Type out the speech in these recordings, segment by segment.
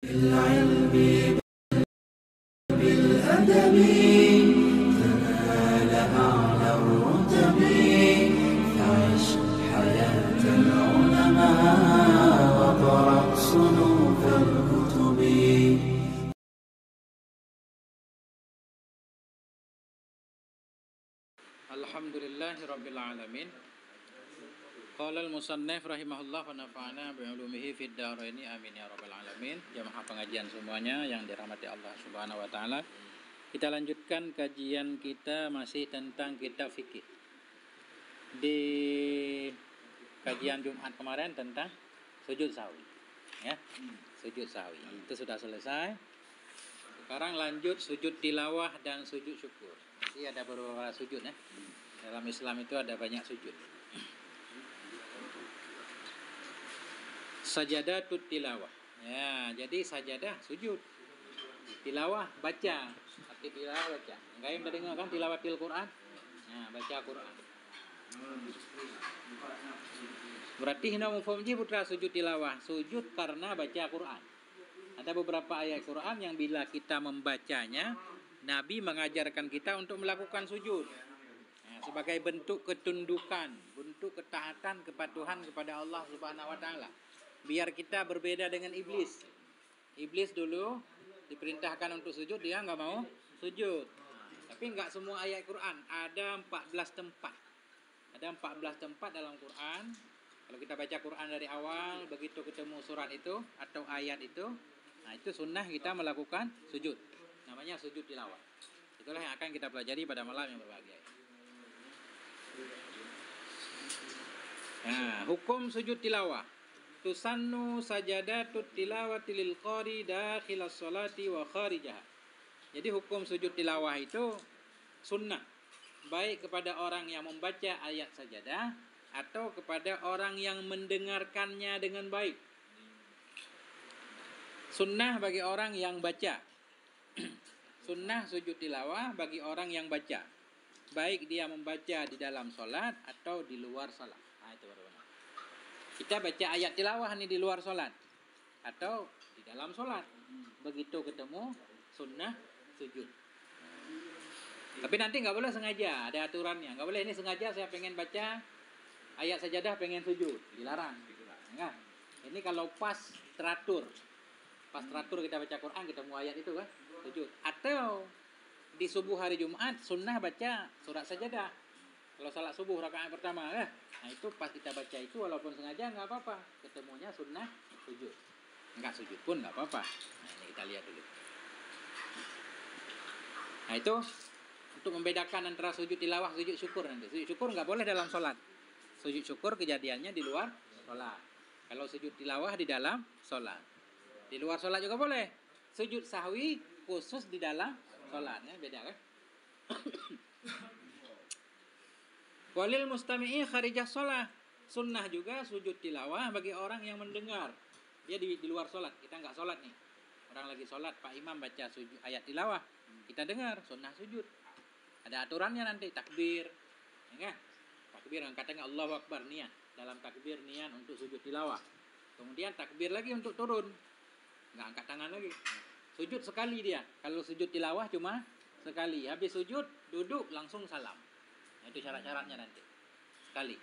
بالعلم بالأدب تنال أعلى الرتب فعش حياة العلماء وقرأ صنوف الكتب. Alhamdulillahirabbil alamin. Qala al-musannif rahimahullah wa nafa'ana bi'ulumihi fid dharaini amin ya rabbal alamin. Jamaah pengajian semuanya yang dirahmati Allah Subhanahu wa taala. Kita lanjutkan kajian kita masih tentang kitab fikih. Di kajian Jumat kemarin tentang sujud sahwi. Ya. Sujud sahwi. Itu sudah selesai. Sekarang lanjut sujud tilawah dan sujud syukur. Jadi ada beberapa sujud ya. Dalam Islam itu ada banyak sujud. Sajadatut tilawah. Ya, jadi sajadah sujud. Tilawah baca. Arti tilawah baca. Enggak yang udah dengar kan tilawatil Quran? Nah, baca Quran. Berarti hina mufhum putra sujud tilawah. Sujud karena baca Quran. Ada beberapa ayat Quran yang bila kita membacanya, Nabi mengajarkan kita untuk melakukan sujud. Nah, sebagai bentuk ketundukan, bentuk ketaatan, kepatuhan kepada Allah Subhanahu wa taala. Biar kita berbeda dengan iblis. Iblis dulu diperintahkan untuk sujud, dia enggak mau sujud. Tapi enggak semua ayat Quran, ada 14 tempat. Ada 14 tempat dalam Quran. Kalau kita baca Quran dari awal, begitu ketemu surat itu atau ayat itu, nah itu sunnah kita melakukan sujud. Namanya sujud tilawah. Itulah yang akan kita pelajari pada malam yang berbahagia. Nah, hukum sujud tilawah. Tusannu sajadatut tilawati lil qari dakhilas sholati wa kharijaha. Jadi hukum sujud tilawah itu sunnah, baik kepada orang yang membaca ayat sajadah atau kepada orang yang mendengarkannya dengan baik. Sunnah bagi orang yang baca. Sunnah sujud tilawah bagi orang yang baca, baik dia membaca di dalam sholat atau di luar sholat. Nah, itu baru benar. Kita baca ayat tilawah nih di luar sholat atau di dalam sholat. Begitu ketemu sunnah sujud. Tapi nanti nggak boleh sengaja, ada aturannya. Nggak boleh ini sengaja saya pengen baca ayat sajadah pengen sujud, dilarang. Enggak. Ini kalau pas teratur kita baca Quran ketemu ayat itu kan sujud. Atau di subuh hari Jumat sunnah baca surat sajadah. Kalau salat subuh rakaat pertama nah itu pas kita baca itu walaupun sengaja nggak apa-apa, ketemunya sunnah sujud. Enggak sujud pun nggak apa-apa. Nah ini kita lihat dulu. Nah itu untuk membedakan antara sujud tilawah sujud syukur nanti. Sujud syukur nggak boleh dalam sholat. Sujud syukur kejadiannya di luar sholat. Kalau sujud tilawah di dalam sholat. Di luar sholat juga boleh. Sujud sahwi khusus di dalam sholatnya beda kan? Walil mustami'i kharijah sholat. Sunnah juga sujud tilawah bagi orang yang mendengar. Dia di luar sholat. Kita nggak sholat nih. Orang lagi sholat, Pak Imam baca sujud ayat tilawah. Kita dengar, sunnah sujud. Ada aturannya nanti, takbir. Ya, takbir, katanya Allahu Akbar, niat. Dalam takbir niat untuk sujud tilawah. Kemudian takbir lagi untuk turun. Nggak angkat tangan lagi. Sujud sekali dia. Kalau sujud tilawah cuma sekali. Habis sujud, duduk, langsung salam. Nah, itu syarat-syaratnya nanti. Sekali.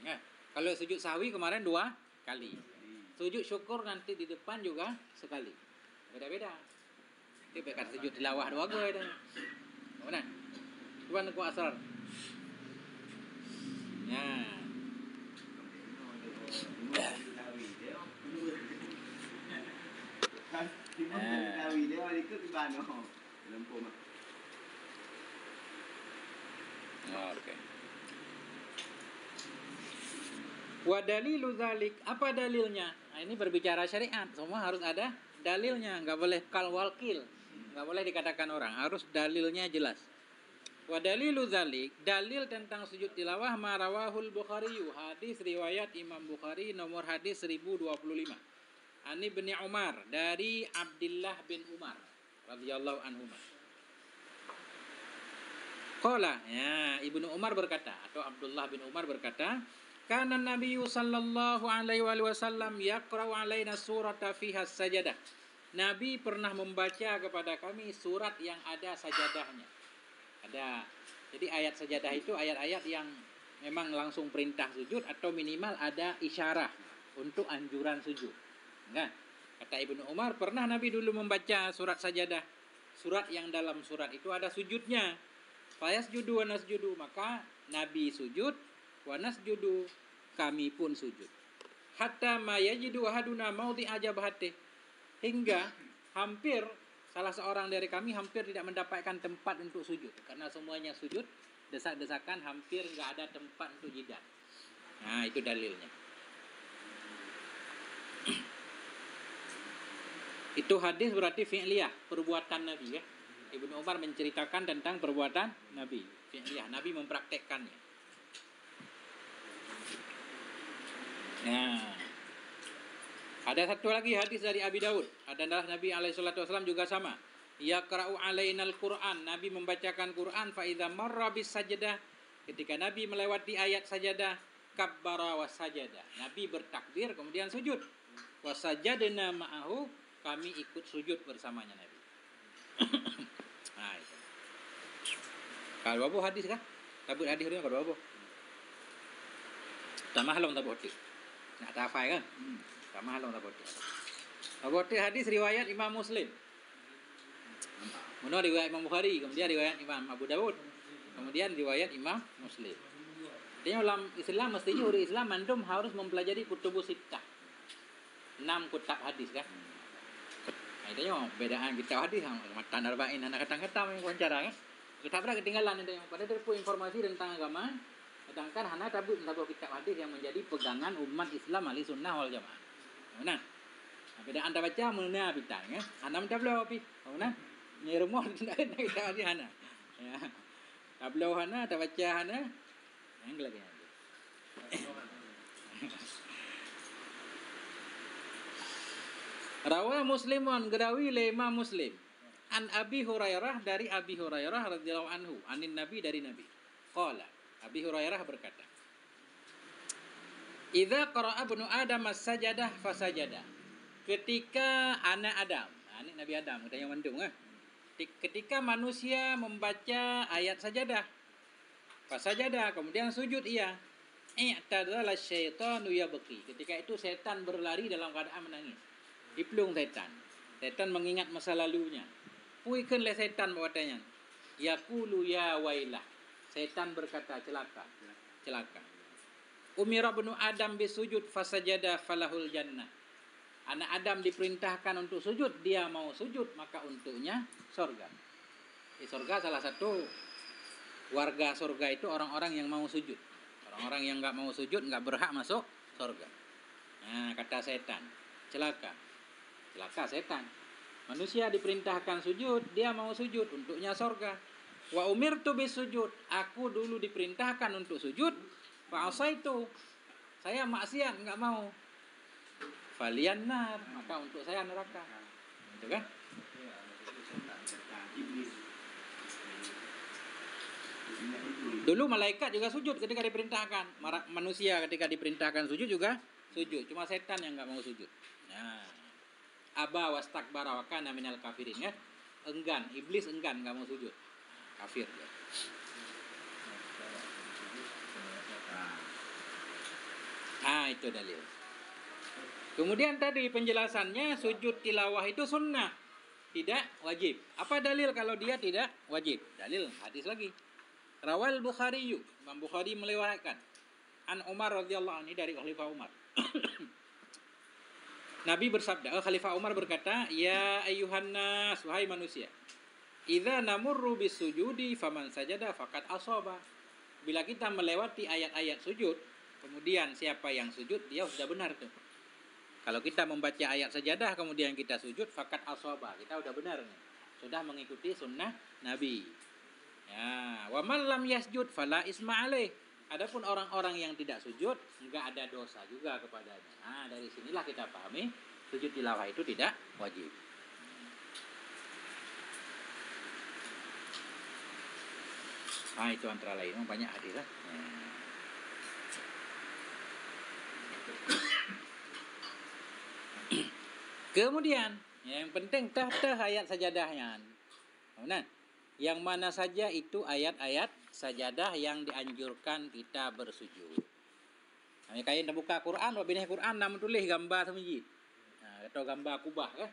Ya. Kalau sujud sahwi kemarin 2 kali. Sujud syukur nanti di depan juga sekali. Beda-beda. Itu bekat sujud tilawah 2 kali dah. Mana? Tuan ku asrar. Ya. Oke. Wa dalilu dzalik, apa dalilnya? Nah, ini berbicara syariat, semua harus ada dalilnya, enggak boleh kal walkil. Enggak boleh dikatakan orang, harus dalilnya jelas. Wa dalilu dzalik, dalil tentang sujud tilawah ma rawahul Bukhari, hadis riwayat Imam Bukhari nomor hadis 1025. Ani bin Umar dari Abdullah bin Umar radhiyallahu anhuma. Qala, ya, Ibnu Umar berkata atau Abdullah bin Umar berkata, kana Nabi sallallahu alaihi wasallam yaqra'u alaina surata fiha sajadah. Nabi pernah membaca kepada kami surat yang ada sajadahnya. Ada. Jadi ayat sajadah itu ayat-ayat yang memang langsung perintah sujud atau minimal ada isyarah untuk anjuran sujud. Enggak? Kata Ibnu Umar, pernah Nabi dulu membaca surat sajadah. Surat yang dalam surat itu ada sujudnya. Fayasjudu wa nasjudu, maka Nabi sujud, wa nasjudu, kami pun sujud. Hatta ma yajidu ahaduna maudhi'a jabhati, hingga hampir salah seorang dari kami hampir tidak mendapatkan tempat untuk sujud karena semuanya sujud, desak-desakan, hampir nggak ada tempat untuk jidat. Nah, itu dalilnya. Itu hadis berarti fi'liyah, perbuatan Nabi ya. Ibnu Umar menceritakan tentang perbuatan Nabi, fi'liyah, Nabi mempraktekkannya. Nah, ada satu lagi hadis dari Abi Daud. Adalah Nabi SAW juga sama. Yaqra'u alainal Qur'an. Nabi membacakan Quran. Fa idza marra bis sajdah. Ketika Nabi melewati ayat sajadah, kabbara was sajadah. Nabi bertakbir kemudian sujud. Wasajadna ma'ahu. Kami ikut sujud bersamanya Nabi. Nah, itu. Kalau apa hadis kah? Tabut hadis dia kalau apa? Tamah long tabut hadis. Nak tafai kan? Tamah long tabut hadis. Tabut hadis riwayat Imam Muslim. Menurut riwayat Imam Bukhari, kemudian riwayat Imam Abu Dawud, kemudian riwayat Imam Muslim. Artinya dalam Islam mestinya orang Islam antum harus mempelajari kutubus sittah. 6 kitab hadis kan? Nah, itu bedaan kitab hadis sama matan arba'in anak kata-kata yang wawancara kan? Kita pernah ketinggalan itu. Pada terpu informasi tentang agama, sedangkan hana tabut kitab hadis yang menjadi pegangan umat Islam ahli sunnah wal jamaah. Nah, beda anda baca mana bitang ya? Hana mentablo api. Nah, ni rumah tidak ada kitab hadis hana. Ya. Tablo hana, baca hana. Yang lagi ada. Rawa Muslimun gerawi lema Muslim. An Abi Hurairah, dari Abi Hurairah radhiyallahu anhu, anin Nabi, dari Nabi. Qala, Abi Hurairah berkata, "Idza qara'a ibnu Adam as-sajadah fasajada." Ketika anak Adam, anak Nabi Adam, kita yang mendung ketika manusia membaca ayat sajadah, fasajada, kemudian sujud ia. I'tadala syaitanu yabqi. Ketika itu setan berlari dalam keadaan menangis. Diplung setan. Setan mengingat masa lalunya. Puikan le setan bawatanya. Yaqulu ya wailah. Setan berkata, celaka. Celaka. Umira ibnu Adam bisujud fasajada falahul jannah. Anak Adam diperintahkan untuk sujud, dia mau sujud, maka untuknya surga. Di surga salah satu warga surga itu orang-orang yang mau sujud. Orang-orang yang enggak mau sujud enggak berhak masuk surga. Nah, kata setan, celaka. Celaka setan. Manusia diperintahkan sujud, dia mau sujud, untuknya surga. Wa umirtu bisujud, aku dulu diperintahkan untuk sujud, fa asaitu, saya maksiat, enggak mau. Falian nar, maka untuk saya neraka. Itu kan? Dulu malaikat juga sujud ketika diperintahkan. Manusia ketika diperintahkan sujud juga sujud. Cuma setan yang enggak mau sujud. Nah, aba wastakbara wa kana minal kafirin ya. Enggan, iblis enggan enggak mau sujud. Kafir dia. Itu dalil. Kemudian tadi penjelasannya sujud tilawah itu sunnah, tidak wajib. Apa dalil kalau dia tidak wajib? Dalil hadis lagi. Rawal Bukhari, Imam Bukhari melewatkan an Umar radhiyallahu anhu, dari Khalifah Umar. Nabi bersabda, Khalifah Umar berkata, "Ya ayyuhan nas, wahai manusia, idza namurru bisujudi faman sajada faqad asaba." Bila kita melewati ayat-ayat sujud, kemudian siapa yang sujud, dia sudah benar tuh. Kalau kita membaca ayat sajadah kemudian kita sujud, faqad asaba, kita sudah benar nih. Sudah mengikuti sunnah Nabi. Ya, wa man lam yasjud fala isma alaih. Adapun orang-orang yang tidak sujud, enggak ada dosa juga kepadanya. Nah, dari sinilah kita pahami sujud tilawah itu tidak wajib. Nah, itu antara lain, banyak hadis lah. Kemudian Yang penting tah ayat sajadahnya. Nah, yang mana saja itu ayat-ayat sajadah yang dianjurkan kita bersujud. Kami kain buka Quran, wak bini Quran nama tulis gambar semiji. Nah, atau gambar kubah ke?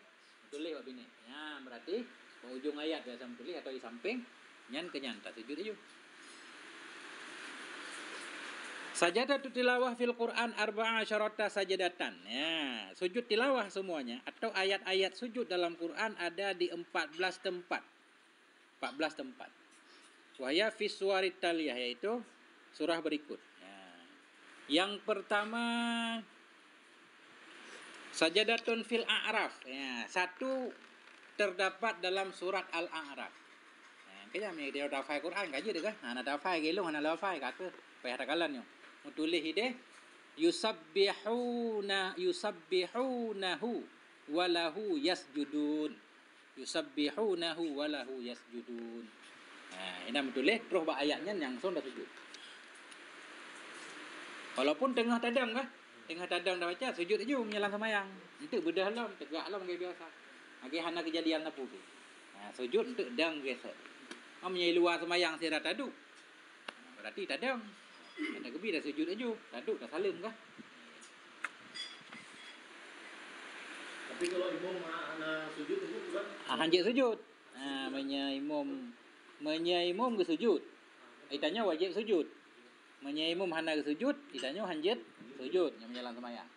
Tulis wak bini. Ya, berarti ujung ayat biasa tulis atau di samping nyan kenyan tak sujud aja. Sajadatul tilawah fil Quran arba'a syarata sajadatan. Ya, sujud tilawah semuanya atau ayat-ayat sujud dalam Quran ada di 14 tempat. 14 tempat. Wahya fi suwarit taliyah, yaitu surah berikut. Ya. Yang pertama sajadatun fil A'raf. Ya, satu terdapat dalam surat Al-A'raf. Cái nhà mình đều đào phai Quran cả chứ được á, nó đào phai cái luôn, nó đào phai cả cơ, phải hạt kalan yo. Tulis ide yusabbihunahu walahu yasjudun. Yusabbihunahu walahu yasjudun. Nah, ini tulis terus ayatnya langsung dah sujud. Walaupun tengah tadang kah? Tengah tadang dah baca sujud aja menyalam semayang. Itu bedah lah, tegak lah macam biasa. Lagi hana kejadian apa tu. Nah, sujud untuk dang biasa. Menyai luar semayang sirat taduk. Berarti tadang. Ada kebi dah sujud aja. Taduk dah salim kah? Tapi kalau imam sujud itu bukan? Hanjit sujud. Menyai imam ke sujud. Itanya wajib sujud. Menyai imam hana ke sujud, itanya hanjit sujud yang menjalan semayang.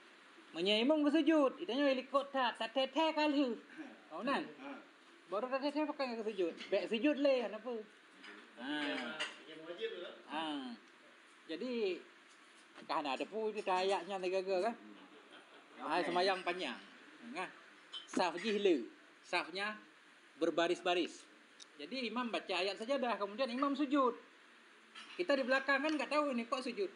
Menyai imam ke sujud, itanya ikut tak teteh kali. Kau nan. Baru tak teteh pakai ke sujud. Baik sujud leh apa? Yang wajib lah. Jadi kan ada pun itu ayatnya negara kan. Hai semayang panjang. Kan? Saf jihlu. Safnya berbaris-baris. Jadi imam baca ayat sajadah, kemudian imam sujud. Kita di belakang kan enggak tahu ini kok sujud.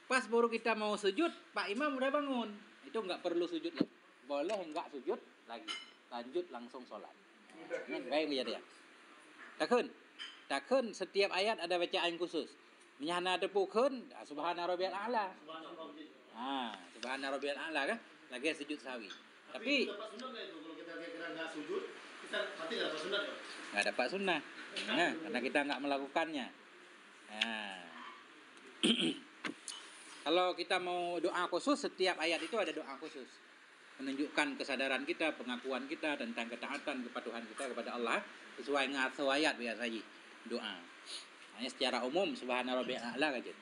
Pas baru kita mau sujud, Pak Imam udah bangun. Itu enggak perlu sujud lagi. Boleh enggak sujud lagi. Lanjut langsung sholat. Kan baik ya dia. Takun setiap ayat ada bacaan khusus. Menyana tepukeun subhana rabbiyal a'la. Subhana rabbiyal a'la kan? Lagi sujud sawi. Tapi dapat sunat enggak itu kalau kita kira enggak sujud, kita pasti enggak dapat sunat ya? Enggak dapat sunnah. Nah, karena kita enggak melakukannya. Nah. Kalau kita mau doa khusus, setiap ayat itu ada doa khusus. Menunjukkan kesadaran kita, pengakuan kita tentang ketaatan, kepatuhan kita kepada Allah sesuai dengan ayat biasa saja doa. Hanya secara umum subhana rabbiyal a'la aja.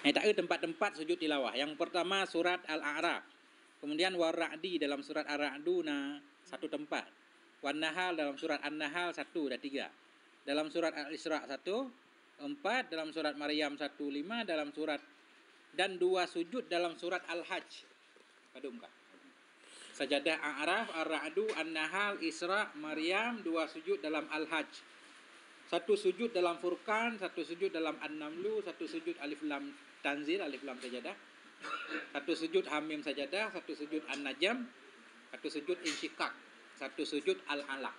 Tak ada tempat-tempat sujud tilawah. Yang pertama surat Al-A'raf. Kemudian War-Ra'di dalam surat Ar-Ra'duna satu tempat. Wan-Nahl dalam surat An-Nahl 1 dan 3. Dalam surat Al-Isra 1, 4 dalam surat Maryam 1, 5 dalam surat dan 2 sujud dalam surat Al-Hajj. Kadung kah? Sajadah A'raf, Ar-Ra'du, An-Nahl, Isra, Maryam, 2 sujud dalam Al-Hajj. 1 sujud dalam Furqan, 1 sujud dalam An-Namlu, 1 sujud Alif Lam Tanzil, Alif Lam Sajadah. 1 sujud Hamim Sajadah, 1 sujud An-Najm, 1 sujud Insyiqaq, 1 sujud Al-Alaq.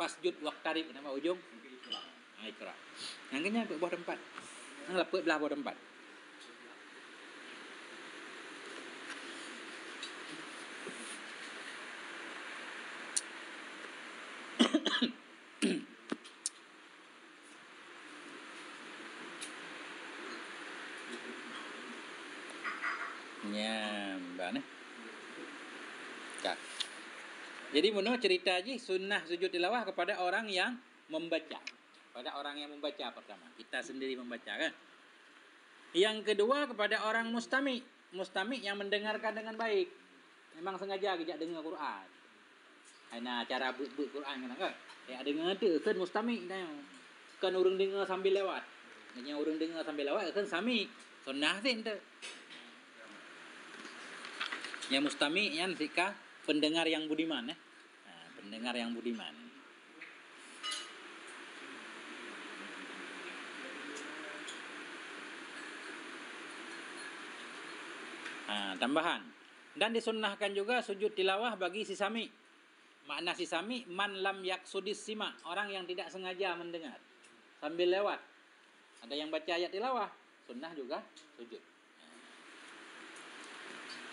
Fasjud waqtarib nama ujung. Ikra. Yang kena buat tempat. Yang lepet belah buat tempat. Mbak ni. Kak. Jadi menurut cerita je sunnah sujud tilawah kepada orang yang membaca. Pada orang yang membaca pertama. Kita sendiri membaca kan. Yang kedua kepada orang mustami. Mustami yang mendengarkan dengan baik. Memang sengaja kejak dengar Quran. Nah cara buat Quran kan. Ya dengar tu kan mustami kan orang dengar sambil lewat. Yang orang dengar sambil lewat kan sami. Sunnah sih ente. Yang mustami yang sika pendengar yang budiman ya. Pendengar yang budiman. Tambahan. Dan disunnahkan juga sujud tilawah bagi si sami. Makna si sami man lam yaksudis sima, orang yang tidak sengaja mendengar sambil lewat. Ada yang baca ayat tilawah, sunnah juga sujud.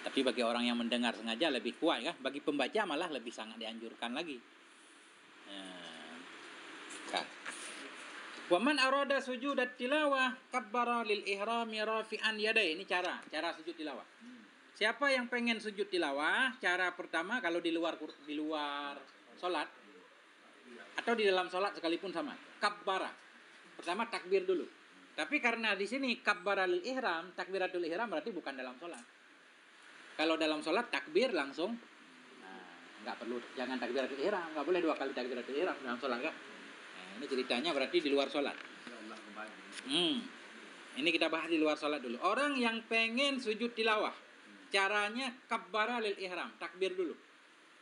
Tapi Tapi bagi orang yang mendengar sengaja lebih kuat kan. Bagi pembaca malah lebih sangat dianjurkan lagi. Kan. Wa man arada sujudat tilawah kabbara lil ihrami rafi'an yadai. Ini cara sujud tilawah. Siapa yang pengen sujud tilawah, cara pertama kalau di luar salat atau di dalam salat sekalipun sama. Kabbara. Pertama takbir dulu. Tapi karena di sini kabbara lil ihram, takbiratul ihram berarti bukan dalam salat. Kalau dalam salat takbir langsung, nggak perlu, jangan takbiratul ihram, nggak boleh 2 kali takbiratul ihram dalam salat kan. Ini ceritanya berarti di luar salat. Ini kita bahas di luar salat dulu. Orang yang pengen sujud tilawah, caranya kabbara lil ihram, takbir dulu.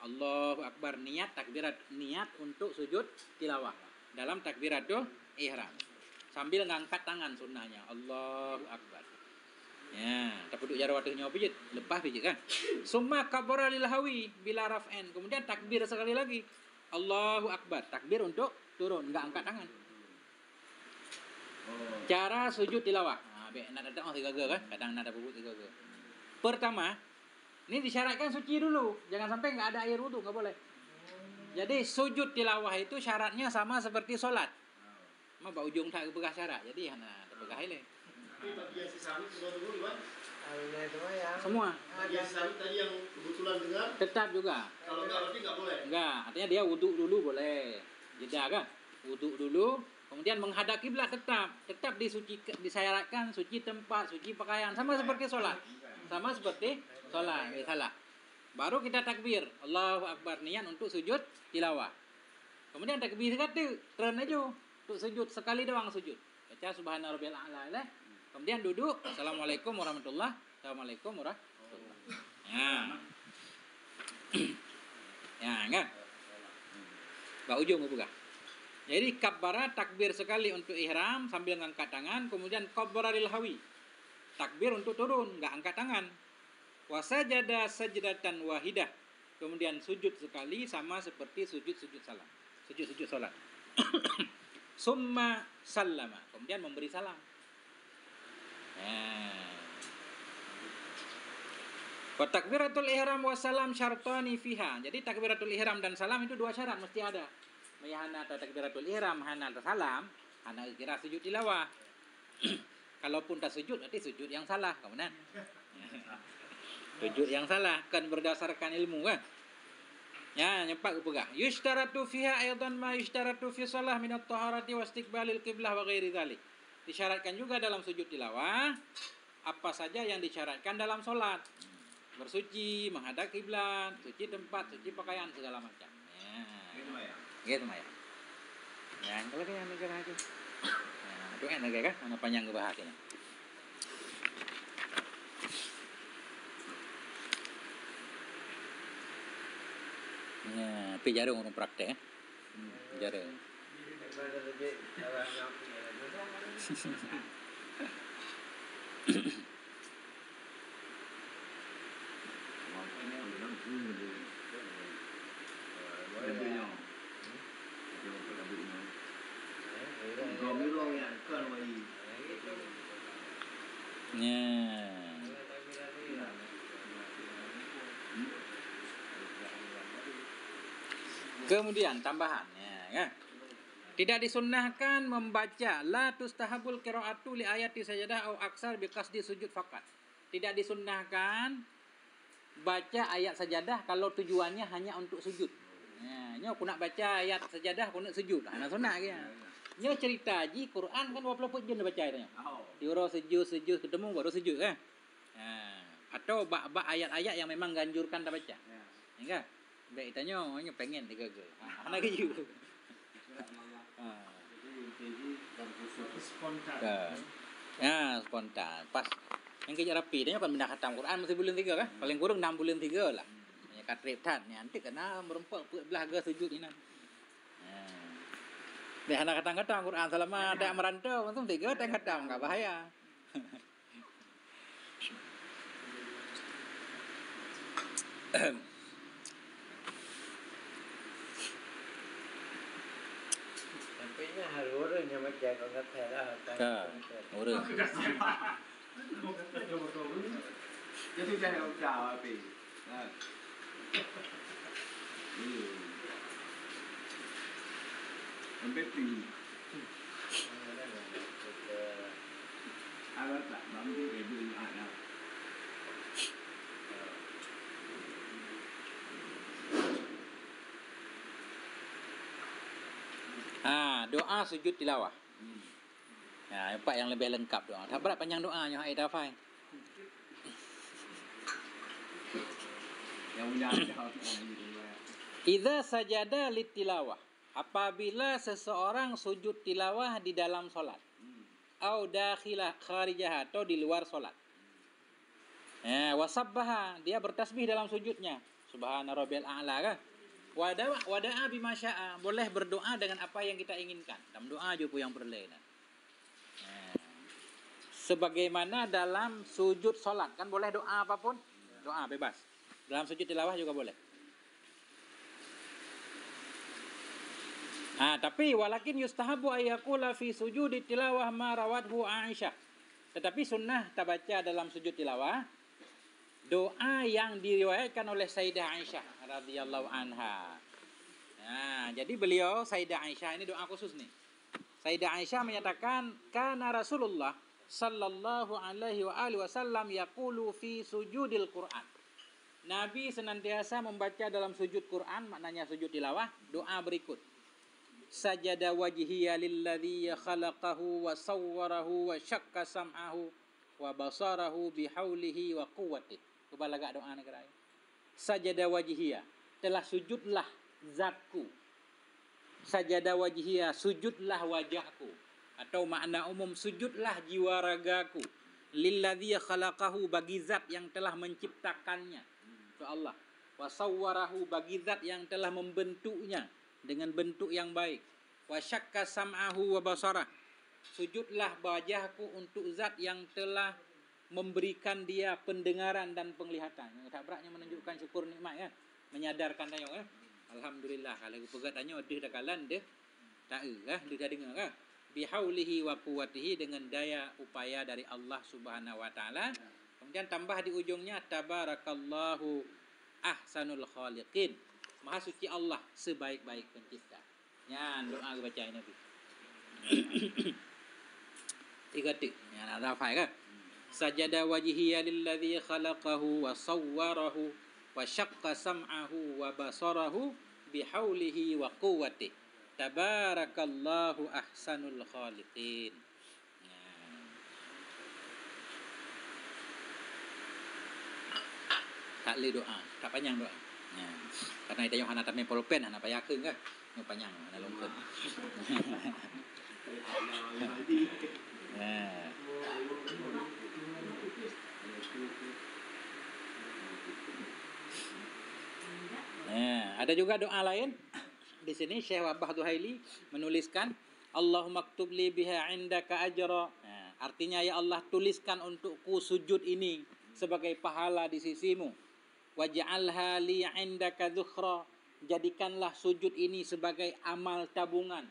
Allahu akbar, niat untuk sujud tilawah dalam takbiratul ihram. Sambil ngangkat tangan sunnahnya. Allahu akbar. Ya, tapi duduk jarak waktunya pijit, lepas pijit kan. Summa kabbara lil hawi bila raf'an. Kemudian takbir sekali lagi. Allahu akbar, takbir untuk turun, enggak angkat tangan. Cara sujud tilawah. Nak datang 3 kan? Kadang nak ada bubut 3. Pertama, ini disyaratkan suci dulu. Jangan sampai enggak ada air wudu, enggak boleh. Jadi sujud tilawah itu syaratnya sama seperti solat. Mah ujung tak kepegah syarat. Jadi terpegah ini. Tapi yang sisami dulu Iwan. Semua. Yang sisami tadi yang kebetulan dengar. Tetap juga. Kalau enggak berarti enggak boleh. Enggak, artinya dia wudu dulu boleh. Jeda kan? Wudu dulu, kemudian menghadap kiblat tetap disyaratkan suci tempat, suci pakaian, sama seperti sholat. Sama seperti sholat, salah. Baru kita takbir, Allahu akbar, niat untuk sujud tilawah. Kemudian takbir kata, turun aja untuk sujud, sekali doang sujud. Baca subhana rabbiyal a'la. Kemudian duduk, assalamualaikum warahmatullahi wabarakatuh. Ya, enggak? Bak ujung buka. Jadi kabbara takbir sekali untuk ihram sambil ngangkat tangan, kemudian kabbara lil hawi. Takbir untuk turun, enggak angkat tangan. Wa sajada sajdatan wahidah. Kemudian sujud sekali sama seperti sujud salam. Sujud salat. Summa sallama. Kemudian memberi salam. Wa takbiratul ihram wa salam syartani fiha. Jadi takbiratul ihram dan salam itu 2 syarat mesti ada. Mayahana atau takbiratul ihram, hana atau salam, hana kira sujud tilawah. Kalaupun tak sujud, berarti sujud yang salah. Kemudian sujud yang salah kan berdasarkan ilmu kan. Ya, nyepak pegah. Yushtaratu fiha aidan ma yushtaratu fi shalah min at-taharati wa istiqbalil qiblah wa ghairi dzalik. Disyaratkan juga dalam sujud tilawah apa saja yang disyaratkan dalam salat. Bersuci, menghadap kiblat, suci tempat, suci pakaian, segala macam. Gitu Maya. Ya, kalau yang negara aja. Nah, itu kan negara kan, mana panjang kebahasanya. Ya, tapi jarang orang praktek ya. Jarang. Kemudian tambahannya ya. Tidak disunnahkan membaca la tustahabul qiraatu li ayati sajadah au aksar bi qasdi sujud faqat. Tidak disunnahkan baca ayat sajadah kalau tujuannya hanya untuk sujud. Nah, nya aku nak baca ayat sajadah aku nak sujud. Nah, sunnah ke. Nya cerita ji Quran kan 20 juz baca ayatnya. Diuro sujud ketemu baru sujud kan. Nah, atau bab ayat-ayat yang memang ganjurkan tak baca. Enggak. Baik tanya nya pengen digagal. Ana ke juga. Spontan. Ya, spontan. Pas yang kerja rapi dia kan benda khatam Quran masih bulan 3 kan? Paling kurang 6 bulan 3 lah. Ya katrip tan ni nanti kena merempok belaga sujud ini. Dia anak khatam Quran selama tak merantau langsung 3 tak khatam enggak bahaya. Sampainya harurnya baca kalau kata lah. Urang. Itu jangan ucap api. Nah. Sampai tinggi. Agak tak mampu ibu anak. Doa sujud tilawah. Ya, empat yang lebih lengkap doa. Tak berat panjang doanya hai Dafai. Yang punya ada. Idza sajada litilawah. Apabila seseorang sujud tilawah di dalam solat. Au dakhilah kharijah atau di luar solat. Wasabbaha, dia bertasbih dalam sujudnya. Subhana rabbiyal a'la kan. Wada'a bima syaa, boleh berdoa dengan apa yang kita inginkan. Dalam doa je pun yang boleh. Sebagaimana dalam sujud solat kan boleh doa apapun. Doa bebas. Dalam sujud tilawah juga boleh. Tapi walakin yustahabu ayyakula fi sujudi tilawah ma rawathu Aisyah. Tetapi sunnah tabaca dalam sujud tilawah doa yang diriwayatkan oleh Sayyidah Aisyah radhiyallahu anha. Jadi beliau Sayyidah Aisyah ini doa khusus nih. Sayyidah Aisyah menyatakan kana Rasulullah sallallahu alaihi wa alihi wasallam yaqulu fi sujudil Quran. Nabi senantiasa membaca dalam sujud Quran, maknanya sujud tilawah, doa berikut. Sajada wajhiya lilladzi khalaqahu wa sawwarahu wa syakka sam'ahu wa basarahu bihaulihi wa quwwatihi. Kebalagak doa negara. Sajada wajhiya, telah sujudlah zatku. Sajada wajhiya, sujudlah wajahku. Atau makna umum, sujudlah jiwa ragaku. Lilladzi khalaqahu, bagi zat yang telah menciptakannya. Itu Allah. Wa sawwarahu, bagi zat yang telah membentuknya dengan bentuk yang baik. Wa syakka sam'ahu wa basarah, sujudlah wajahku untuk zat yang telah memberikan dia pendengaran dan penglihatan. Tak beratnya menunjukkan syukur nikmat ya. Menyadarkan tanya ya. Alhamdulillah kalau aku pegat tanya dia dah kalan dia. Tak dia dah dengar kan. Bihaulihi wa quwwatihi, dengan daya upaya dari Allah Subhanahu wa taala. Kemudian tambah di ujungnya tabarakallahu ahsanul khaliqin. Maha suci Allah sebaik-baik pencipta. Ya, doa baca ini Nabi. 3 tik. Ya, ada hafal kan? Sajada wajhiya lilladzi khalaqahu wa sawwarahu wa syaqqa sam'ahu wa basarahu bihaulihi wa quwwatihi. Tabarakallahu ahsanul khaliqin. Tak boleh doa, tak panjang doa. Karena kita yang anak tamai pulpen, anak payah ke kan? Yang panjang, anak longkot. Ada juga doa lain. Di sini Syekh Wabah Duhaili menuliskan Allahumma ktub li biha indaka ajra. Artinya ya Allah, tuliskan untukku sujud ini sebagai pahala di sisimu. Waj'alha li 'indaka dhukhra, jadikanlah sujud ini sebagai amal tabungan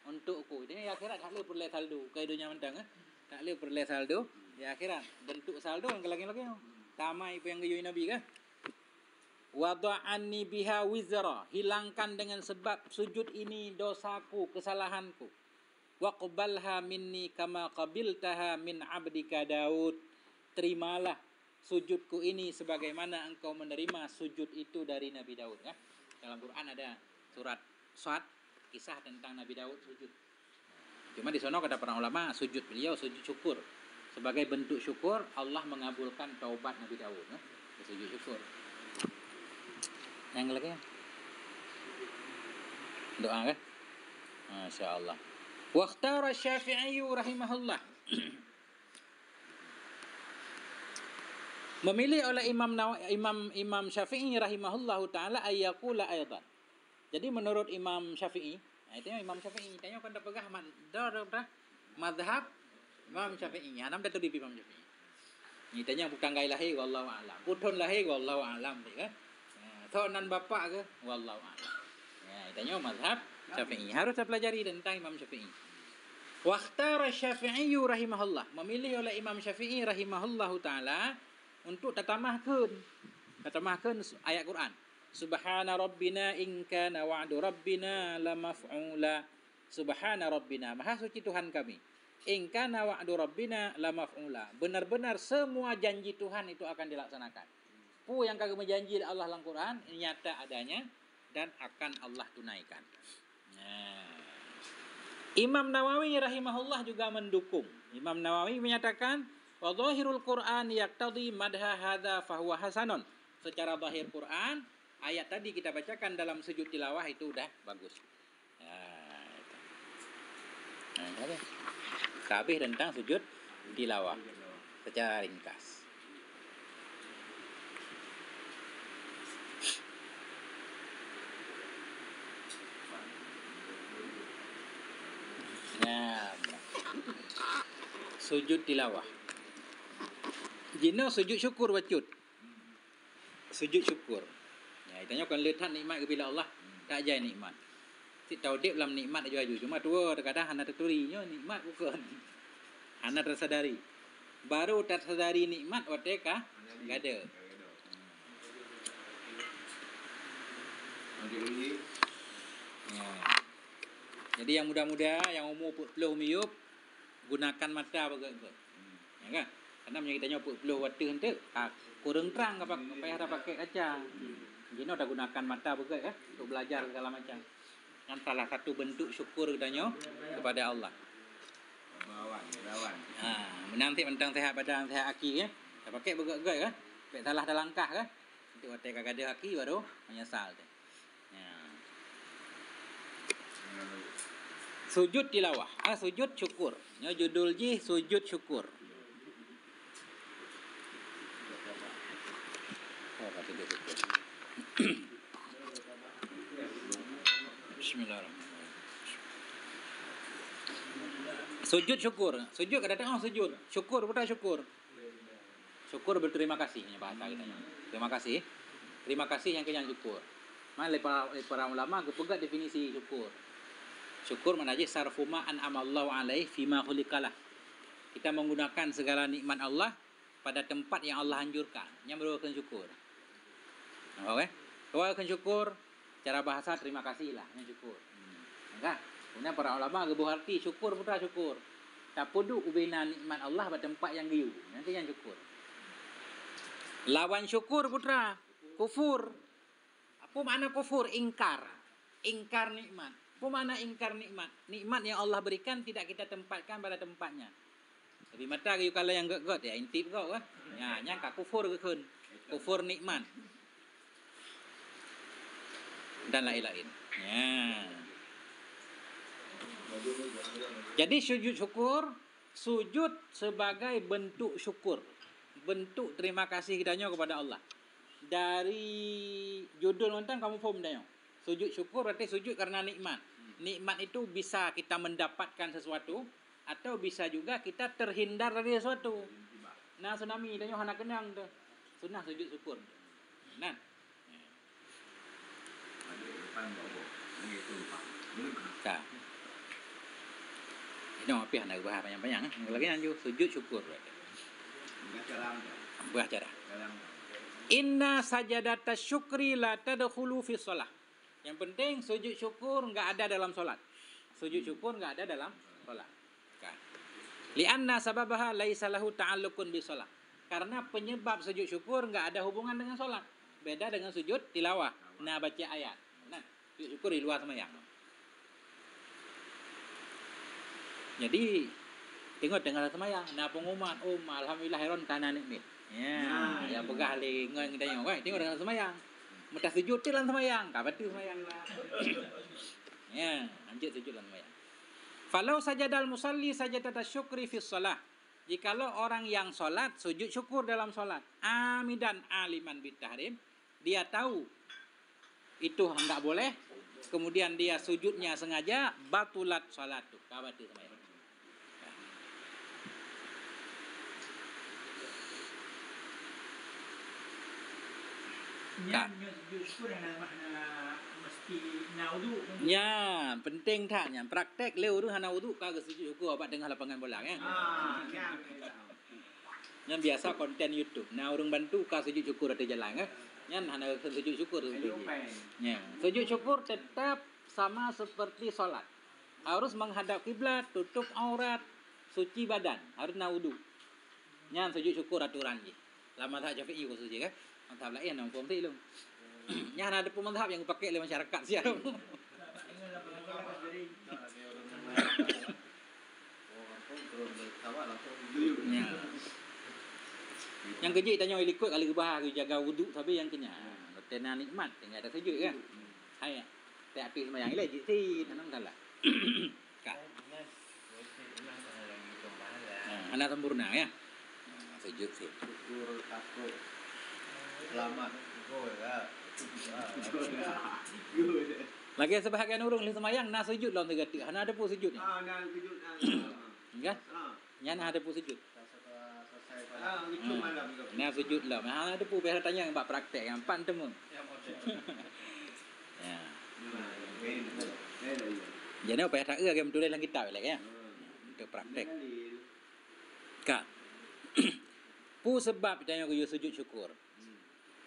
untukku. Ini akhirat tak boleh peroleh saldo. Kai dunia mentang tak boleh peroleh saldo di akhirat. Bentuk saldo yang lagi-lagi tamai apa yang gayoi Nabi kan. Wada'anni biha wizra, hilangkan dengan sebab sujud ini dosaku, kesalahanku. Waqbalha minni kama qabiltaha min 'abdika Daud, terimalah sujudku ini sebagaimana engkau menerima sujud itu dari Nabi Daud ya. Dalam Quran ada surat Shad, kisah tentang Nabi Daud sujud. Cuma di sana kata para ulama, sujud beliau sujud syukur. Sebagai bentuk syukur Allah mengabulkan taubat Nabi Daud ya. Sujud syukur. Yang lagi doa kan? Masya-Allah. Waqtara Syafi'i rahimahullah. Memilih oleh Imam Syafi'i rahimahullahu taala ayyaqula aidan. Jadi menurut Imam Syafi'i, itu Imam Syafi'i tanya kan dah pegah mazhab Imam Syafi'i. Anam dah tu di Imam Syafi'i. Ni tanya bukan gai lahir wallahu alam. Puton lahir wallahu alam kan. Thonan bapa ke wallahu alam. Ya, tanya mazhab Syafi'i. Harus kita pelajari tentang Imam Syafi'i. Waqtara Syafi'i rahimahullah. Memilih oleh Imam Syafi'i rahimahullahu taala untuk tatamahkeun ayat Quran. Subhana rabbina in kana wa'du rabbina lamaf'ula. Subhana rabbina, maha suci Tuhan kami. In kana wa'du rabbina lamaf'ula. Benar-benar semua janji Tuhan itu akan dilaksanakan. Pu yang kagak menjanji Allah dalam Quran nyata adanya dan akan Allah tunaikan. Nah. Imam Nawawi rahimahullah juga mendukung. Imam Nawawi menyatakan wa dhahirul Quran yaqtadi madha hadza fahuwa hasanun. Secara zahir Quran, ayat tadi kita bacakan dalam sujud tilawah itu udah bagus. Nah, kabeh tentang sujud tilawah secara ringkas. Nah, sujud tilawah. Jino sujud syukur bacut. Sujud syukur. Ya, itanya kan lihat nikmat bila Allah tak jai nikmat. Si tahu dia dalam nikmat aja aju. Cuma tua terkadang hana terturinya nikmat bukan. Hana tersadari. Baru tersadari nikmat wateka gada. Ya. Jadi yang muda-muda yang umur 40 miup gunakan mata bagai-bagai. Ya kan? Karena kita 40 watt hente kurang terang apa payah dah pakai kaca. Jadi dah gunakan mata bagai untuk belajar segala macam. Yang salah satu bentuk syukur katanya kepada Allah. Menanti mentang sehat badan sehat kaki ya. Dah pakai bagai-bagai kan? Pakai salah dah langkah kan? Nanti waktu kagak ada kaki baru menyesal tu. Ya. Sujud tilawah, sujud syukur. Ya, judul ji sujud syukur. Bismillahirrahmanirrahim. Sujud syukur. Sujud kadang-kadang sujud. Syukur betul syukur. Syukur berterima kasih bahasa kita. Terima kasih. Terima kasih yang kenyang syukur. Mana para ulama kepegat definisi syukur. Syukur mana aja sarfu ma an'amallahu alaihi fima khuliqalah. Kita menggunakan segala nikmat Allah pada tempat yang Allah anjurkan. Yang merupakan syukur. Okey. Kalau akan syukur cara bahasa terima kasihlah yang syukur. Enggak. Kemudian para ulama gebuh arti syukur putra syukur. Tak pudu ubina nikmat Allah pada tempat yang giu. Nanti yang syukur. Lawan syukur putra kufur. Apa makna kufur? Ingkar. Ingkar nikmat. Apa makna ingkar nikmat? Nikmat yang Allah berikan tidak kita tempatkan pada tempatnya. Lebih mata kayu kalau yang gak ya intip kau kan. Ya, nyangka kufur ke kun. Kufur nikmat. Dan lain-lain. Ya. Jadi sujud syukur, sujud sebagai bentuk syukur. Bentuk terima kasih kitanya kepada Allah. Dari judul nonton kamu faham dah. Sujud syukur berarti sujud karena nikmat. Nikmat itu bisa kita mendapatkan sesuatu atau bisa juga kita terhindar dari sesuatu. Nah, tsunami danyo hana kenang tu. Sunah sujud syukur. Nah. Tak. Ini apa yang nak bahas panjang-panjang lagi lanjut sujud syukur. Baca. Inna sajadata syukri la tadkhulu fi shalah. Yang penting sujud syukur enggak ada dalam solat. Sujud syukur enggak ada dalam solat. Kan. Lianna sababaha laisa lahu ta'alluqun bi shalah. Karena penyebab sujud syukur enggak ada hubungan dengan solat. Beda dengan sujud tilawah. Nah, baca ayat. Nah, sujud syukur di luar sembahyang. Jadi tengok dengar sembahyang. Nah, pengumuman, alhamdulillah heron kana nikmat. Ya, yang pegah le ngan kita tengok, tengok dengan sembahyang. Mudah sujud dalam sembahyang, ka betul sembahyang lah. Ya, lanjut sujud dalam sembahyang. Falau sajadal musalli sajadata syukri fi shalah. Jikalau orang yang solat sujud syukur dalam solat, amidan aliman bitahrim, dia tahu itu enggak boleh, kemudian dia sujudnya sengaja, batulat salatu, ka betul sembahyang. Ya, penting tak nya. Praktek leu tu hana wudu ka sujud syukur apa dengan lapangan bola kan. Yang biasa konten YouTube. Nah, orang bantu ka sujud syukur ada jalan kan? Yang hana sujud syukur tu. Ya, sujud syukur tetap sama seperti solat. Harus menghadap kiblat, tutup aurat, suci badan, harus na wudu. Yang sujud syukur aturan je. Lama tak Syafi'i khusus je kan? Mazhab lain orang pun lu. Yang ada pun mazhab yang pakai oleh masyarakat siap. Ya. Yang kejik tanya ikut kali gebah jaga wuduk tapi yang kenya. Tena nikmat tinggal ada sujud kan. Hai. Tak api sembahyang ile jik si tanam salah. Kak. Anak sempurna ya. Sujud sih. Syukur takut. Selamat. Lagi sebahagian orang li sembahyang nak sujud lawan tergetik. Hana ada pun sujud ni. Nak kejut. Kan? Yang nak ada pun sujud. Kejut malam juga. Nak sujud lah. Hana ada pun biasa tanya yang buat praktek yang pan temu. Ya. Jadi apa yang tak ada betul dalam kitab lagi ya. Untuk praktek. Kak. Pu sebab tanya ku sujud syukur.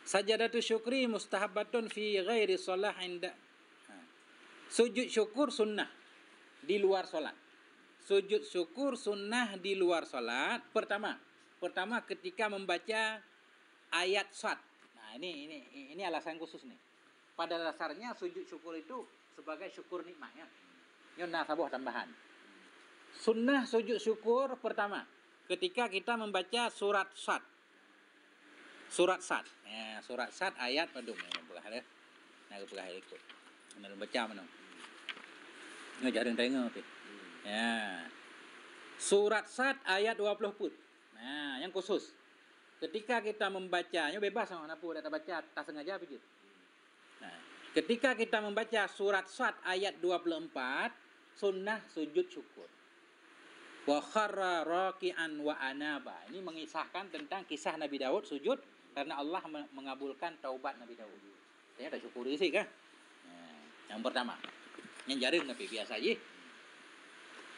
Sajadatu syukri mustahabbatun fi ghairi shalah inda. Sujud syukur sunnah di luar solat. Sujud syukur sunnah di luar solat. Pertama ketika membaca ayat sad. Nah, ini alasan khusus nih. Pada dasarnya sujud syukur itu sebagai syukur nikmat ya. Nyona sabuh tambahan. Sunnah sujud syukur pertama ketika kita membaca surat sad. Surat sad. Ya, surat sad ayat padung ya belah ya. Nah, belah ikut. Mana baca mana. Ngajar tengok tu. Ya. Surat sad ayat 20 put. Nah, yang khusus. Ketika kita membacanya bebas sama apa dak baca tak sengaja begitu. Nah, ketika kita membaca surat sad ayat 24, sunnah sujud syukur. Wa kharra raki'an wa anaba. Ini mengisahkan tentang kisah Nabi Daud sujud karena Allah mengabulkan taubat Nabi Daud. Saya tak syukuri sih kan? Yang pertama. Yang jarang tapi biasa aja.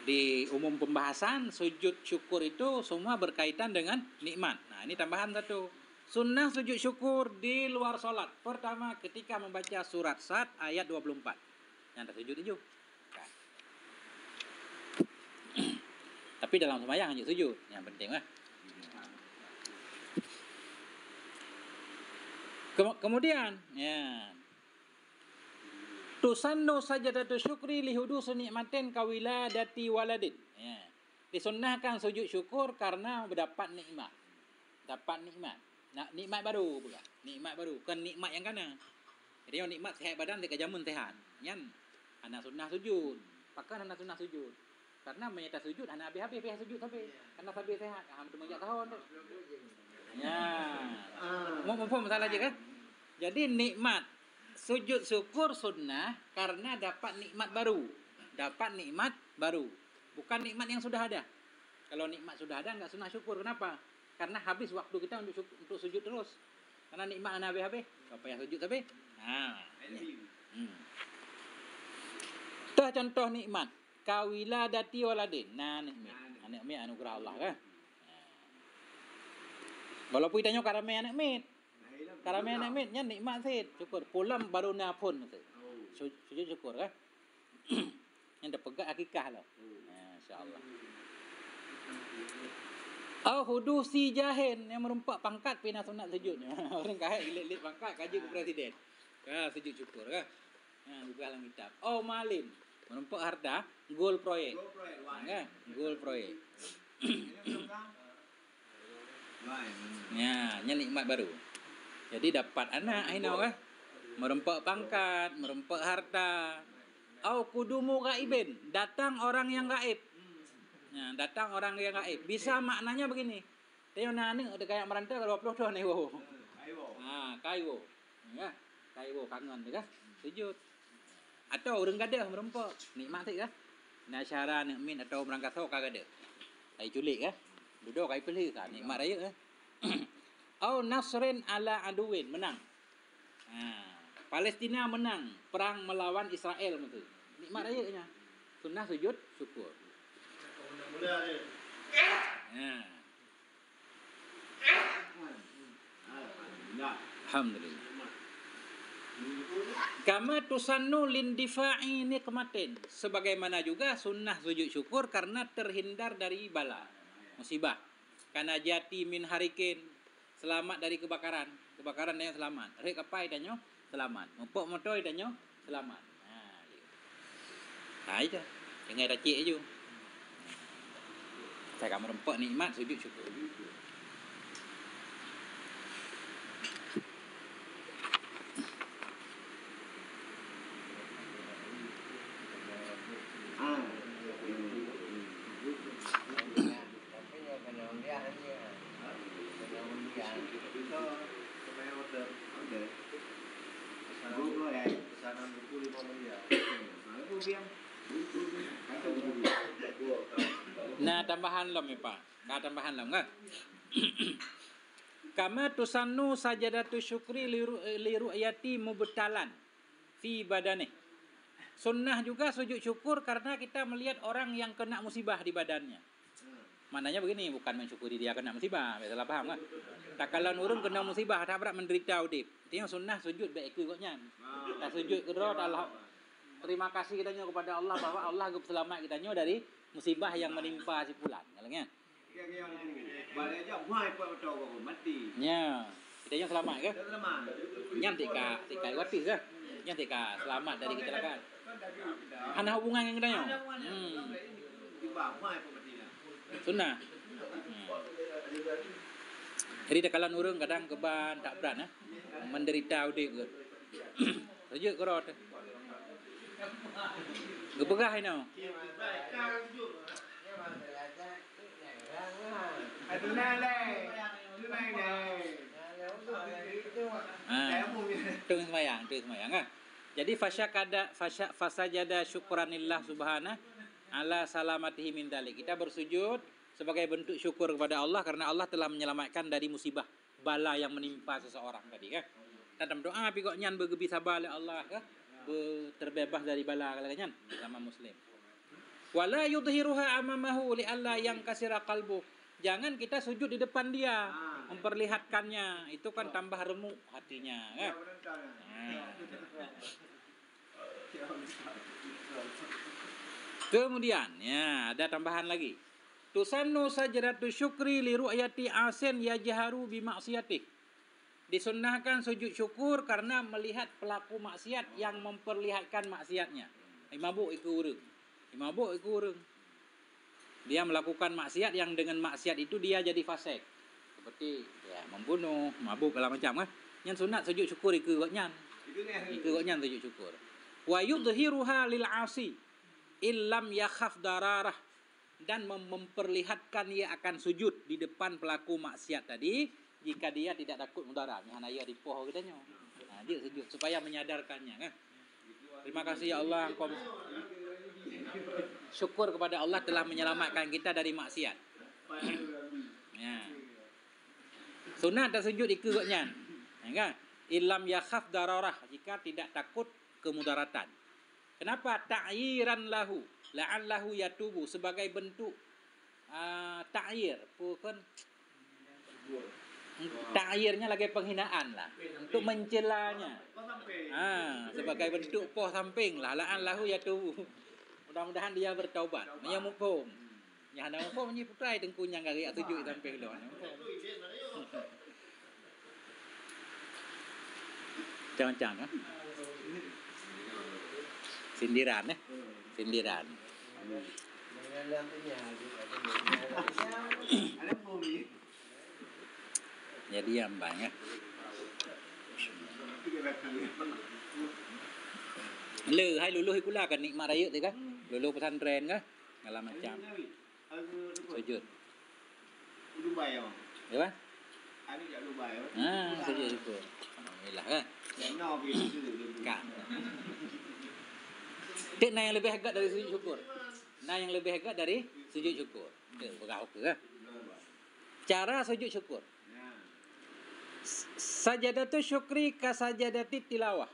Di umum pembahasan sujud syukur itu semua berkaitan dengan nikmat. Nah, ini tambahan satu. Sunnah sujud syukur di luar solat. Pertama ketika membaca surat sad ayat 24. Yang tak sujud itu. Kan. Tapi dalam sembahyang hanya sujud. Yang penting lah. Kemudian, ya. Tusannu sajadatu syukri lihudusu nikmatin kawiladati waladin. Ya. Disunnahkan sujud syukur karena mendapat nikmat. Dapat nikmat. Nak nikmat baru pula. Nikmat baru. Bukan nikmat yang kana. Jadi yang nikmat sehat badan dekat jamun sehat. Yang anak sunnah sujud. Pakai anak sunnah sujud. Karena menyata sujud anak habis-habis pihak sujud sampai. Karena sampai sehat. Hampir menjak tahun tu. Ya. Mau masalah je kan? Jadi nikmat sujud syukur sunnah karena dapat nikmat baru. Dapat nikmat baru. Bukan nikmat yang sudah ada. Kalau nikmat sudah ada enggak sunnah syukur. Kenapa? Karena habis waktu kita untuk sujud terus. Karena nikmat anak habis-habis. Apa yang sujud sampai? Nah. Itu contoh nikmat. Kawiladati waladin. Nah, nikmat. Anak mi anugerah Allah kan. Walaupun ditanya karamai anak mit. Karamai anak mitnya nikmat sih. Syukur. Pulang baru napun. Sujud syukur kan. Yang dah pegang akikah lah. InsyaAllah. Hudusi jahin yang merempak pangkat pina sunat sujud. Orang kahit ilit-ilit pangkat kaji ke presiden. Sujud syukur kan. Buka dalam kitab. Malin. Merempak harta. Goal proyek. Goal proyek. Ya, nikmat baru. Jadi dapat anak aina kan. Merempak pangkat, merempak harta. Kudumu gaibin, datang orang yang gaib. Nah, datang orang yang gaib. Bisa maknanya begini. Teo nani udah kayak merantau 20 tahun nih wo. Kaiwo. Ya, kaiwo kangen kan. Sujud. Atau orang gadah merempak, nikmat sih kan. Nasyara nikmin atau merangkaso kagak ada. Ai culik kan. Duduk kai pilih kan nikmat raya kan. Nasrin ala aduwin menang. Palestina menang perang melawan Israel betul. Nikmat rayanya. Sunnah sujud syukur. Alhamdulillah. Kama tusannu lindifa'i nikmatin. Sebagaimana juga sunnah sujud syukur karena terhindar dari bala, musibah. Karena jati min harikin, selamat dari kebakaran. Kebakaran dia selamat. Rek kapai danyo selamat. Mempok motoi danyo selamat. Nah, itu. Jangan racik aja. Saya kamu rempok nikmat sujud syukur. Nah, tambahan lam ya Pak. Tambahan lam kan? Kama tusannu sajadatu syukri li ru'yati mubtalan fi badane. Sunnah juga sujud syukur karena kita melihat orang yang kena musibah di badannya. Maknanya begini, bukan mensyukuri dia kena musibah, salah paham kan? Tak kalau nurun kena musibah, tak berat menderita udip. Itu sunnah sujud baik ikutnya. Tak sujud kedua Allah. Terima kasih kita kepada Allah bahwa Allah selamat kita dari musibah yang menimpa si fulan. Kalangnya. Balik aja mai betul kok mati. Ya, kita selamat ke? Selamat. Nyan tika wati ke? Nyan tika selamat dari kecelakaan. Ada hubungan yang kita Tiba mai mati. Sunnah. Jadi kalau nurun kadang keban tak berat menderita udip ke. Sujud kerot. Gepegah ini. Teng semayang kan. Jadi fasajada syukranillah subhana ala salamatihi min dalik. Kita bersujud sebagai bentuk syukur kepada Allah karena Allah telah menyelamatkan dari musibah bala yang menimpa seseorang tadi kan. Dalam doa pi kok nyan bergebi sabar oleh Allah kan. Terbebas dari bala kalanya sama muslim. Wala yudhiruha amamahu li alla yang kasira qalbu. Jangan kita sujud di depan dia memperlihatkannya. Itu kan tambah remuk hatinya kan. Kemudian ya ada tambahan lagi. Tusannu sajdatu syukri li ru'yati asin yajharu bi maksiyatih. Disunnahkan sujud syukur karena melihat pelaku maksiat yang memperlihatkan maksiatnya. Mabuk ikut urung. Dia melakukan maksiat yang dengan maksiat itu dia jadi fasik. Seperti ya membunuh, mabuk segala macam kan. Yang sunat sujud syukur ikut nyan. Ikut nyan sujud syukur. Wa yudhiruha lil 'asi illam yakhaf dararah, dan memperlihatkan ia akan sujud di depan pelaku maksiat tadi jika dia tidak takut mudarat. Yang hanya dipoh katanya. Nah, dia sujud supaya menyadarkannya kan. Terima kasih ya Allah, engkau syukur kepada Allah telah menyelamatkan kita dari maksiat. Ya. Sunat tak sujud ikutnya. Ya kan? Illam yakhaf dararah, jika tidak takut kemudaratan. Kenapa? Ta'yiran lahu, la'allahu yatubu, sebagai bentuk ta'yir, bukan ta'yirnya lagi penghinaan lah, untuk mencelanya. Sebagai bentuk poh samping lah, la'allahu yatubu. Mudah-mudahan dia bertaubat. Yang mupung. Yang ada mupung ni putrai tengkunya gari tujuh samping doa. Jangan-jangan kan? Sindiran sindiran. Jadi yang banyak. Hai luluh ikula kan nikmat raya tu kan. Luluh pesantren kan. Segala macam. Sujud. Dubai ya. Ya kan? Ada jak Dubai. Sujud itu. Alhamdulillah kan. Kan. Tik yang lebih hebat dari sujud syukur. Yang lebih hebat dari sujud syukur. Itu berapa kan? Cara sujud syukur. Sajadatu syukri ka sajadati tilawah.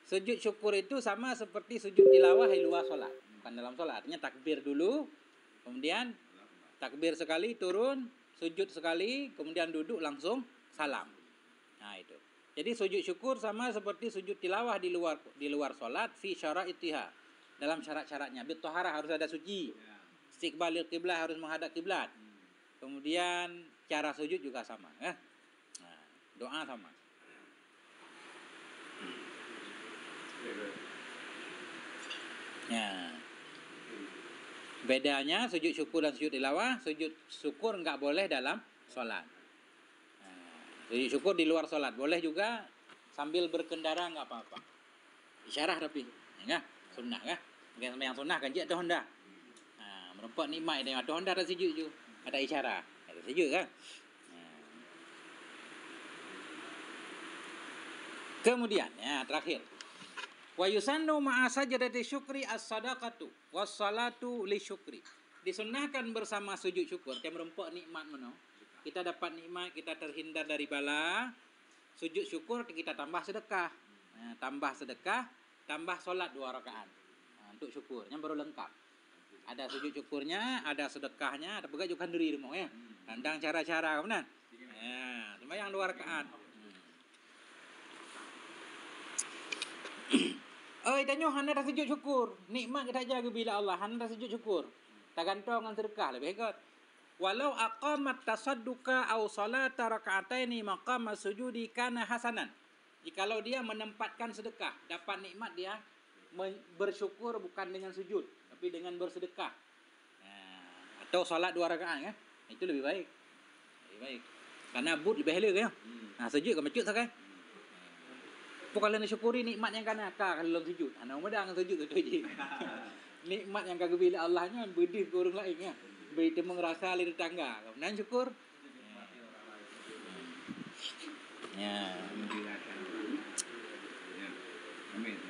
Sujud syukur itu sama seperti sujud tilawah di luar solat. Bukan dalam solat. Artinya takbir dulu. Kemudian takbir sekali turun. sujud sekali, kemudian duduk langsung salam. Nah itu. Jadi sujud syukur sama seperti sujud tilawah di luar solat fi syara'itiha, dalam syarat-syaratnya. Bithaharah harus ada suci. Istiqbalil qiblah harus menghadap kiblat. Kemudian cara sujud juga sama, ya. Nah, doa sama. Ya. Bedanya sujud syukur dan sujud tilawah, sujud syukur enggak boleh dalam solat. Sujud syukur di luar solat, boleh juga sambil berkendara enggak apa-apa. Isyarah tapi, ya, sunnah kan? Yang sunnah kan dia ada Honda. Merempat nikmat dia ada Honda ada sujud je. Ada isyarah, ada sujud kan? Kemudian, ya, terakhir. Wa yusannu ma'a sajdati syukri as-sadaqatu was-salatu li syukri. Disunnahkan bersama sujud syukur, dia merempak nikmat mana? Kita dapat nikmat, kita terhindar dari bala. Sujud syukur kita tambah sedekah. Tambah sedekah, tambah solat 2 rakaat. Untuk syukurnya baru lengkap. Ada sujud syukurnya, ada sedekahnya, ada juga juga diri rumah ya. Tandang cara-cara benar. Ya, sembahyang 2 rakaat. Tanya hana dah sujud syukur. Nikmat kita jaga bila Allah, hana dah sujud syukur. Tak gantung dengan sedekah lebih hebat. Walau aqamat tasadduqa aw salata raka'ataini maqama sujudi kana hasanan. Jikalau dia menempatkan sedekah, dapat nikmat dia bersyukur bukan dengan sujud, tapi dengan bersedekah. Atau salat 2 rakaat kan? Itu lebih baik. Lebih baik. Karena but lebih halal kan? Sujud ke masjid sakai. Kalau nak syukuri nikmat yang kana kalau sujud. Ana umedang sujud tu je. Nikmat yang kagak bila Allahnya bedih ke orang lain ya. Beri temu rasa li tetangga. Nan syukur. Ya. Amin.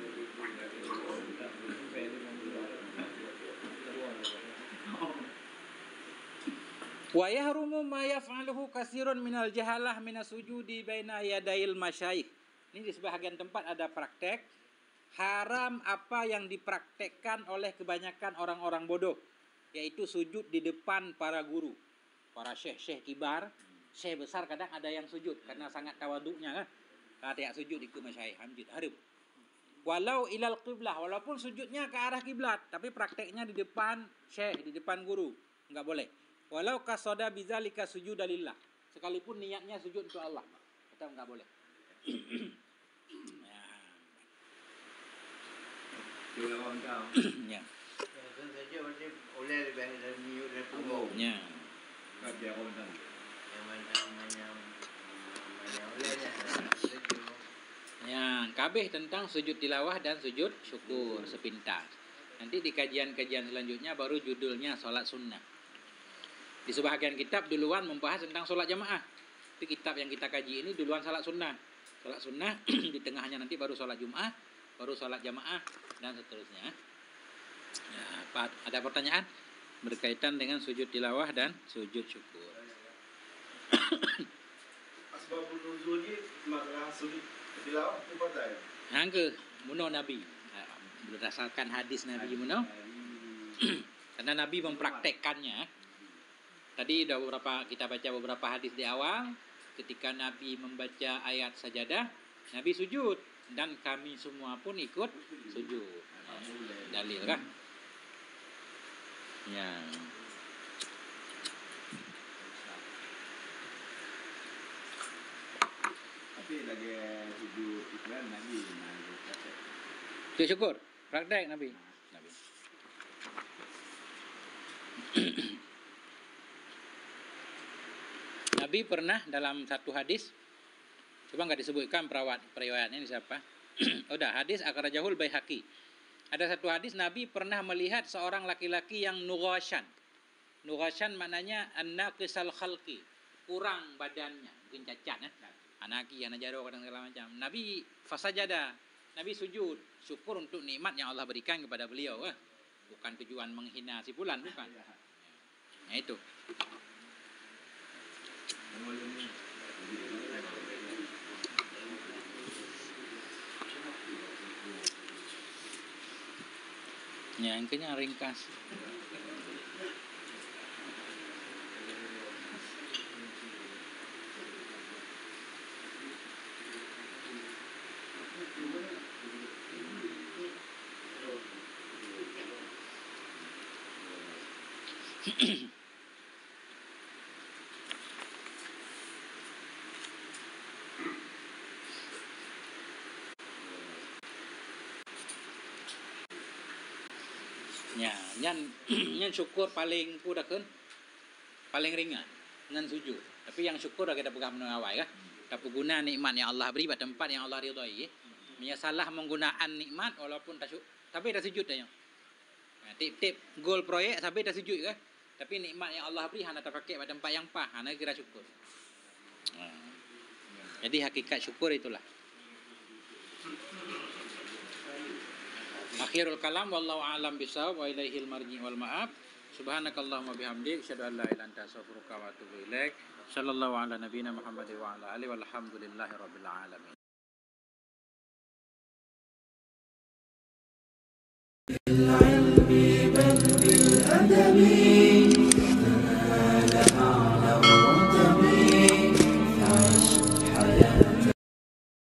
Wa yahrumu ma yaf'aluhu katsirun minal jahalah minas sujudi baina yadail masyayikh. Ini di sebahagian tempat ada praktek. Haram apa yang dipraktekkan oleh kebanyakan orang-orang bodoh, yaitu sujud di depan para guru, para syekh-syekh kibar. Syekh besar kadang ada yang sujud karena sangat tawaduknya kan. Kata sujud di masyayikh hamjid haram. Walau ilal qiblah, walaupun sujudnya ke arah kiblat, tapi prakteknya di depan syekh, di depan guru, enggak boleh. Walau qasada bizalika sujudalillah, sekalipun niatnya sujud untuk Allah, tetap enggak boleh. Ya. Tentu saja macam oleh lebih dari niat dari punggung. Ya. Kabeh orang Yang mana olehnya. Ya, kabeh tentang sujud tilawah dan sujud syukur sepintas. Nanti di kajian-kajian selanjutnya baru judulnya solat sunnah. Di sebahagian kitab duluan membahas tentang solat jamaah. Tapi kitab yang kita kaji ini duluan solat sunnah. Solat sunnah di tengahnya nanti baru solat Jumat, baru solat jamaah dan seterusnya. Ya, ada pertanyaan berkaitan dengan sujud tilawah dan sujud syukur? Asbabun nuzul ni makna sujud tilawah tu pada. Hangke muno Nabi. Berdasarkan hadis Nabi muno. Karena Nabi mempraktekkannya. Tadi kita baca beberapa hadis di awal. Ketika Nabi membaca ayat sajadah, Nabi sujud dan kami semua pun ikut sujud. Dalil kan? Ya. Tapi lagi sujud iklan Nabi. Sujud syukur, praktek Nabi. Nabi pernah dalam satu hadis, coba nggak disebutkan periwayatnya ini siapa? Udah, hadis akrajahul Baihaqi. Ada satu hadis Nabi pernah melihat seorang laki-laki yang nughasyan. Nughasyan maknanya an-naqisal khalqi, kurang badannya, mungkin cacat ya. Anaki, anajaro kadang segala macam. Nabi fasajada, Nabi sujud, syukur untuk nikmat yang Allah berikan kepada beliau. Bukan tujuan menghina si fulan, bukan. Nah itu. Ya, angkanya ringkas. Ya, nyan syukur paling pudahkeun paling ringan ngan sujud. Tapi yang syukur dah kita pegang menawai kan. Tapi guna nikmat yang Allah beri pada tempat yang Allah ridai. Punya salah menggunakan nikmat walaupun tak tapi dah sujud dah yang. Tip-tip goal proyek sampai dah sujud kan. Tapi nikmat yang Allah beri hana tak pakai pada tempat yang pas, hana kira syukur. Jadi hakikat syukur itulah. Akhirul kalam wallahu a'lam bishawab wa ilaihil marji wal ma'ab. Subhanakallahumma bihamdik asyhadu an la ilaha illa anta astaghfiruka wa atubu ilaik. Sallallahu ala nabiyyina Muhammad wa ala alihi walhamdulillahi rabbil alamin. بالعلم بل بالأدب